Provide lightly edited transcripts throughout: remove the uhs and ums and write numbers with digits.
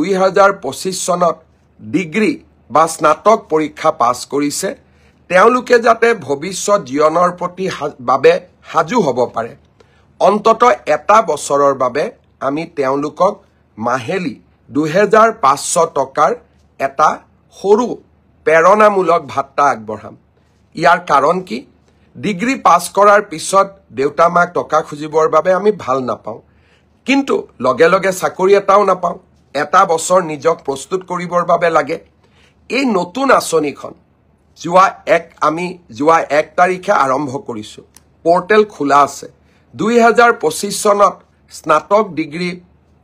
2025 চনত ডিগ্ৰী বা স্নাতক পৰীক্ষা পাছ কৰিছে তেওঁলোকে যাতে ভৱিষ্যত জীৱনৰ প্ৰতি বাবে সাজু হ'ব পাৰে অন্তত এটা বছৰৰ বাবে আমি তেওঁলোকক মাহেলি 2500 টকাৰ এটা সৰু প্ৰেৰণামূলক ভাত্তা আগবঢ়াম ইয়াৰ কাৰণ কি ডিগ্ৰী পাছ কৰাৰ পিছত দেউতা মাক টকা খুজিবৰ বাবে আমি ভাল নাপাওঁ কিন্তু লগে লগে চাকৰি এটাও নাপাওঁ এটা বছৰ নিজক প্ৰস্তুত কৰিবৰ বাবে লাগে এই নতুন আঁচনিখন আমি যোৱা 1 তাৰিখে আৰম্ভ কৰিছো পোৰ্টেল খোলা আছে 2025 চনত স্নাতক ডিগ্ৰী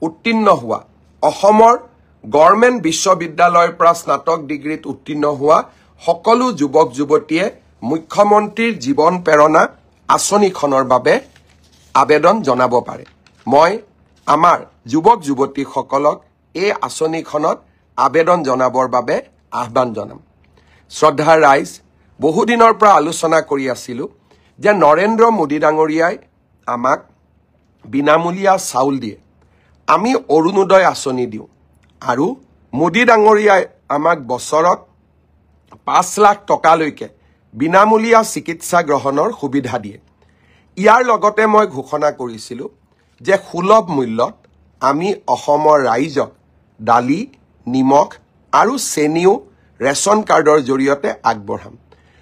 উত্তীৰ্ণ হোৱা অসমৰ গভৰ্ণমেণ্ট বিশ্ববিদ্যালয়ৰ পৰা স্নাতক ডিগ্ৰীত উত্তীৰ্ণ হোৱা সকলো যুৱক যুৱতীয়ে মুখ্যমন্ত্ৰীৰ জীৱন প্ৰেৰণা আঁচনিখনৰ বাবে আবেদন জনাব পাৰে মই আমাৰ যুৱক যুৱতীসকলক এই আঁচনিখনত আবেদন জনাবৰ বাবে আহ্বান জনাম শ্ৰদ্ধাৰ ৰাইজ বহুদিনৰ পৰা আলোচনা কৰি আছিলো যে নৰেন্দ্ৰ মোদী ডাঙৰীয়াই আমাক বিনামূলীয়া চাউল দিয়ে আমি অৰুণোদয় আঁচনি দিওঁ আৰু মোদী ডাঙৰীয়াই আমাক বছৰত 5 লাখ টকালৈকে বিনামূলীয়া চিকিৎসা গ্ৰহণৰ সুবিধা দিয়ে ইয়াৰ লগতে মই ঘোষণা কৰিছিলো যে সুলভ মূল্যত আমি অসমৰ ৰাইজক দালি নিমখ আৰু চেনিও ৰেচন কাৰ্ডৰ জৰিয়তে আগবঢ়াম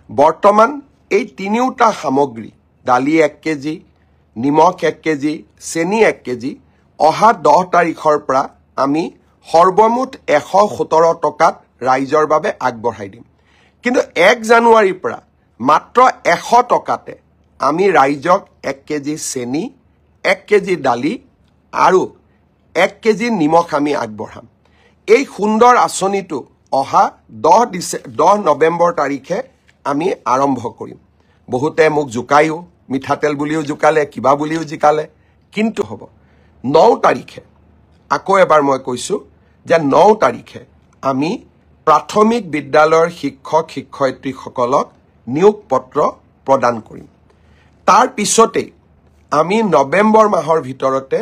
বৰ্তমান এই তিনিওটা সামগ্ৰী দালি 1 কেজি নিমখ 1 কেজি চেনি 1 কেজি অহা 10 তাৰিখৰ পৰা আমি সৰ্বমুঠ 117 টকাত ৰাইজৰ বাবে আগবঢ়াই দিম কিন্তু 1 জানুৱাৰীৰ পৰা মাত্ৰ 100 টকাতে আমি ৰাইজক 1 কেজি চেনি 1 কেজি দালি আৰু 1 কেজি নিমখ আমি আগবঢ়াম এই সুন্দৰ আঁচনিটো অহা 10 নৱেম্বৰ তাৰিখে আমি আৰম্ভ কৰিম বহুতে মোক জুকায়ো মিঠাতেল বুলিও জুকালে কিবা বুলিও জিকালে কিন্তু হ'ব 9 তাৰিখে আকৌ এবাৰ মই কৈছো যে 9 তাৰিখে আমি প্ৰাথমিক বিদ্যালয়ৰ শিক্ষক শিক্ষয়িত্ৰীসকলক নিয়োগ পত্ৰ প্ৰদান কৰিম তাৰ পিছতে আমি নৱেম্বৰ মাহৰ ভিতৰতে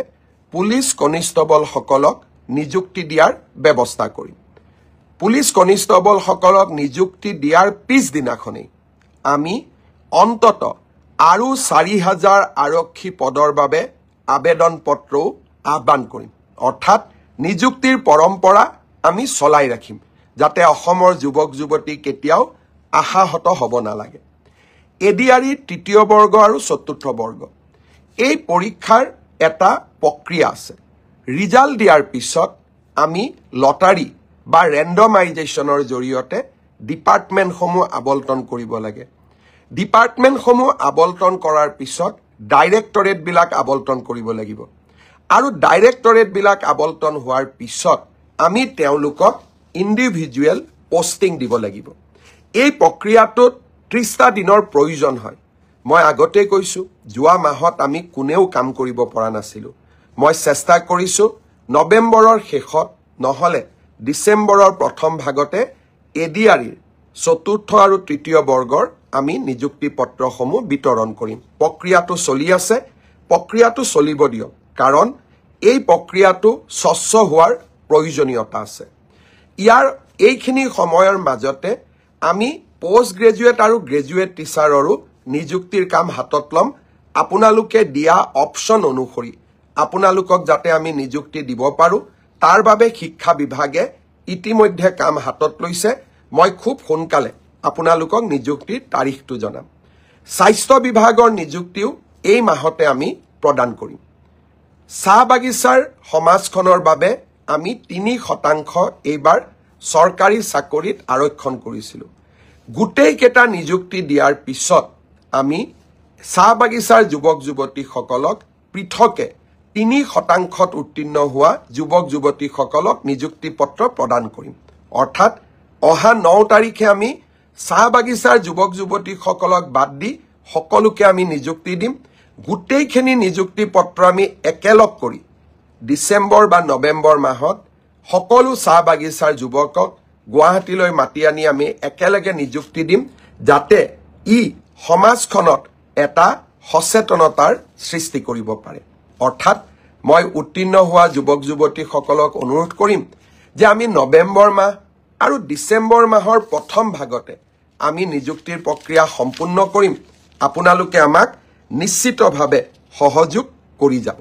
পুলিচ কনিষ্টবলসকলক নিযুক্তি দিয়াৰ ব্যৱস্থা কৰিম পুলিচ কনিষ্টবলসকলক নিযুক্তি দিয়াৰ পিছদিনাখনেই আমি অন্তত আৰু 4000 আৰক্ষী পদৰ বাবে আবেদন পত্ৰও আহ্বান কৰিম অৰ্থাৎ নিযুক্তিৰ পৰম্পৰা আমি চলাই ৰাখিম যাতে অসমৰ যুৱক যুৱতী কেতিয়াও আশাহত হ'ব নালাগে এডিআৰই তৃতীয় বৰ্গ আৰু চতুৰ্থ বৰ্গ এই পৰীক্ষাৰ এটা প্ৰক্ৰিয়া আছে ৰিজাল্ট দিয়াৰ পিছত আমি লটাৰী বা ৰেণ্ডমাইজেশ্যনৰ জৰিয়তে ডিপাৰ্টমেণ্টসমূহ আবণ্টন কৰিব লাগে ডিপাৰ্টমেণ্টসমূহ আবণ্টন কৰাৰ পিছত ডাইৰেক্টৰেটবিলাক আবণ্টন কৰিব লাগিব আৰু ডাইৰেক্টৰেটবিলাক আবণ্টন হোৱাৰ পিছত আমি তেওঁলোকক ইণ্ডিভিজুৱেল পোষ্টিং দিব লাগিব এই প্ৰক্ৰিয়াটোত 30টা দিনৰ প্ৰয়োজন হয় মই আগতে কৈছো যোৱা মাহত আমি কোনেও কাম কৰিব পৰা নাছিলো মই চেষ্টা কৰিছো নৱেম্বৰৰ শেষত নহলে ডিসেম্বৰৰ প্ৰথম ভাগতে এডিআৰইৰ চতুৰ্থ আৰু তৃতীয় বৰ্গৰ আমি নিযুক্তি পত্ৰসমূহ বিতৰণ কৰিম প্ৰক্ৰিয়াটো চলি আছে প্ৰক্ৰিয়াটো চলিব দিয়ক কাৰণ এই প্ৰক্ৰিয়াটো স্বচ্ছ হোৱাৰ প্ৰয়োজনীয়তা আছে ইয়াৰ এইখিনি সময়ৰ মাজতে আমি পোষ্ট গ্ৰেজুৱেট আৰু গ্ৰেজুৱেট টিচাৰৰো নিযুক্তিৰ কাম হাতত লম আপোনালোকে দিয়া অপচন অনুসৰি আপোনালোকক যাতে আমি নিযুক্তি দিব পাৰো তাৰ বাবে শিক্ষা বিভাগে ইতিমধ্যে কাম হাতত লৈছে মই খুব সোনকালে আপোনালোকক নিযুক্তিৰ তাৰিখটো জনাম স্বাস্থ্য বিভাগৰ নিযুক্তিও এই মাহতে আমি প্ৰদান কৰিম চাহ বাগিচাৰ সমাজখনৰ বাবে আমি 3% এইবাৰ চৰকাৰী চাকৰিত আৰক্ষণ কৰিছিলো গোটেই কেটা নিযুক্তি দিয়াৰ পিছত আমি চাহ বাগিচাৰ যুৱক যুৱতীসকলক পৃথকে 3% উত্তীৰ্ণ হোৱা যুৱক যুৱতীসকলক নিযুক্তি পত্ৰ প্ৰদান কৰিম অৰ্থাৎ অহা 9 তাৰিখে আমি চাহ বাগিচাৰ যুৱক যুৱতীসকলক বাদ দি সকলোকে আমি নিযুক্তি দিম গোটেইখিনি নিযুক্তি পত্ৰ আমি একেলগ কৰি ডিসেম্বৰ বা নৱেম্বৰ মাহত সকলো চাহ বাগিচাৰ যুৱকক গুৱাহাটীলৈ মাতি আনি আমি একেলগে নিযুক্তি দিম যাতে ই সমাজখনত এটা সচেতনতাৰ সৃষ্টি কৰিব পাৰে অৰ্থাৎ মই উত্তীৰ্ণ হোৱা যুৱক যুৱতীসকলক অনুৰোধ কৰিম যে আমি নৱেম্বৰ মাহ আৰু ডিচেম্বৰ মাহৰ প্ৰথম ভাগতে আমি নিযুক্তিৰ প্ৰক্ৰিয়া সম্পূৰ্ণ কৰিম। আপোনালোকে আমাক নিশ্চিতভাৱে সহযোগ কৰি যাব।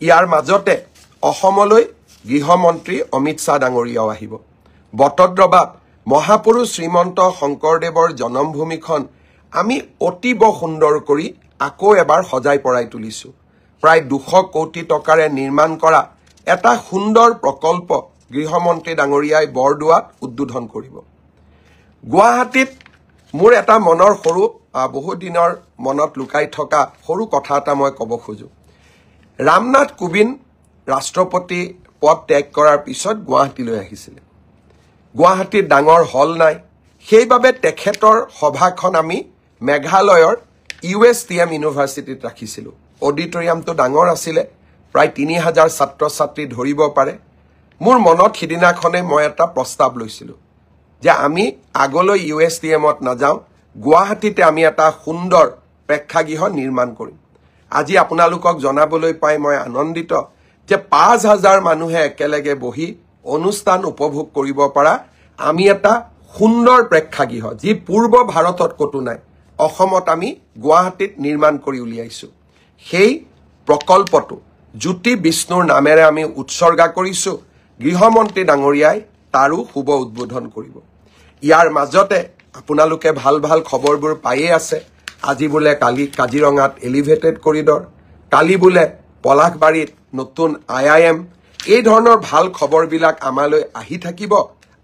ইয়াৰ মাজতে অসমলৈ গৃহমন্ত্ৰী অমিত শ্বাহ ডাঙৰীয়াও আহিব। বটদ্ৰৱাত মহাপুৰুষ শ্ৰীমন্ত শংকৰদেৱৰ জন্মভূমিখন আমি অতীব সুন্দৰ কৰি আকৌ এবাৰ সজাই পৰাই তুলিছোঁ। প্ৰায় 200 কোটি টকাৰে নিৰ্মাণ কৰা এটা সুন্দৰ প্ৰকল্প গৃহমন্ত্ৰী ডাঙৰীয়াই বৰদোৱাত উদ্বোধন কৰিব। গুৱাহাটীত মোৰ এটা মনৰ সৰু বহুত দিনৰ মনত লুকাই থকা সৰু কথা এটা মই ক'ব খোজো। ৰামনাথ কোবিন্দ ৰাষ্ট্ৰপতি পদ ত্যাগ কৰাৰ পিছত গুৱাহাটীলৈ আহিছিলে। গুৱাহাটীত ডাঙৰ হল নাই, সেইবাবে তেখেতৰ সভাখন আমি মেঘালয়ৰ USTM ইউনিভাৰ্চিটিত ৰাখিছিলোঁ। অডিটৰিয়ামটো ডাঙৰ আছিলে, প্ৰায় 3000 ছাত্ৰ ছাত্ৰী ধৰিব পাৰে। মোৰ মনত সিদিনাখনে মই এটা প্ৰস্তাৱ লৈছিলোঁ যে আমি আগলৈ USTMত নাযাওঁ, গুৱাহাটীতে আমি এটা সুন্দৰ প্ৰেক্ষাগৃহ নিৰ্মাণ কৰিম। আজি আপোনালোকক জনাবলৈ পাই মই আনন্দিত যে 5000 মানুহে একেলগে বহি অনুষ্ঠান উপভোগ কৰিব পৰা আমি এটা সুন্দৰ প্ৰেক্ষাগৃহ, যি পূৰ্ব ভাৰতত ক'তো নাই, অসমত আমি গুৱাহাটীত নিৰ্মাণ কৰি উলিয়াইছোঁ। সেই প্ৰকল্পটো জ্যোতি বিষ্ণুৰ নামেৰে আমি উৎসৰ্গা কৰিছোঁ। গৃহমন্ত্ৰী ডাঙৰীয়াই তাৰো শুভ উদ্বোধন কৰিব। ইয়াৰ মাজতে আপোনালোকে ভাল ভাল খবৰবোৰ পায়ে আছে। আজি বোলে কালি কাজিৰঙাত এলিভেটেড কৰিডৰ, কালি বোলে পলাশবাৰীত নতুন IIM। এই ধৰণৰ ভাল খবৰবিলাক আমালৈ আহি থাকিব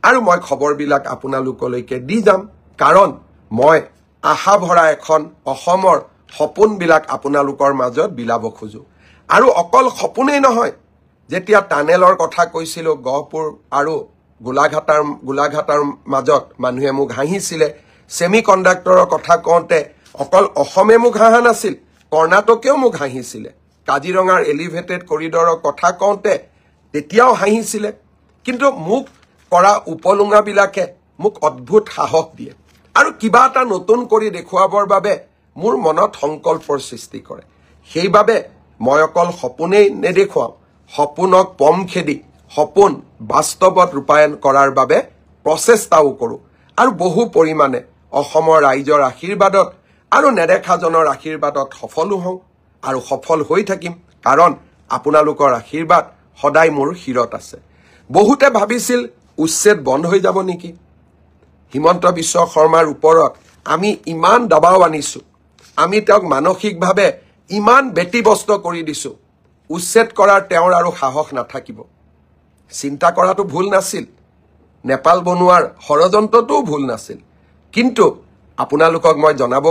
আৰু মই খবৰবিলাক আপোনালোকলৈকে দি যাম, কাৰণ মই আশা ভৰা এখন অসমৰ সপোনবিলাক আপোনালোকৰ মাজত বিলাব খোজো। আৰু অকল সপোনেই নহয়, যেতিয়া টানেলৰ কথা কৈছিলোঁ গহপুৰ আৰু গোলাঘাটৰ মাজত মানুহে মোক হাঁহিছিলে। ছেমি কণ্ডাক্টৰৰ কথা কওঁতে অকল অসমে মোক হাঁহা নাছিল, কৰ্ণাটকেও মোক হাঁহিছিলে। কাজিৰঙাৰ এলিভেটেড কৰিডৰৰ কথা কওঁতে তেতিয়াও হাঁহিছিলে। কিন্তু মোক কৰা উপলুঙাবিলাকে মোক অদ্ভুত সাহস দিয়ে আৰু কিবা এটা নতুন কৰি দেখুৱাবৰ বাবে মোৰ মনত সংকল্পৰ সৃষ্টি কৰে। সেইবাবে মই অকল সপোনেই নেদেখুৱাওঁ, সপোনক পম খেদি সপোন বাস্তৱত ৰূপায়ণ কৰাৰ বাবে প্ৰচেষ্টাও কৰোঁ। আৰু বহু পৰিমাণে অসমৰ ৰাইজৰ আশীৰ্বাদত আৰু নেদেখাজনৰ আশীৰ্বাদত সফলো হওঁ আৰু সফল হৈ থাকিম, কাৰণ আপোনালোকৰ আশীৰ্বাদ সদায় মোৰ শিৰত আছে। বহুতে ভাবিছিল উচ্ছেদ বন্ধ হৈ যাব নেকি। হিমন্ত বিশ্ব শৰ্মাৰ ওপৰত আমি ইমান দবাও আনিছোঁ, আমি তেওঁক মানসিকভাৱে ইমান ব্যতিব্যস্ত কৰি দিছোঁ, উচ্ছেদ কৰাৰ তেওঁৰ আৰু সাহস নাথাকিব। চিন্তা কৰাটো ভুল নাছিল, নেপাল বনোৱাৰ ষড়যন্ত্ৰটোও ভুল নাছিল। কিন্তু আপোনালোকক মই জনাব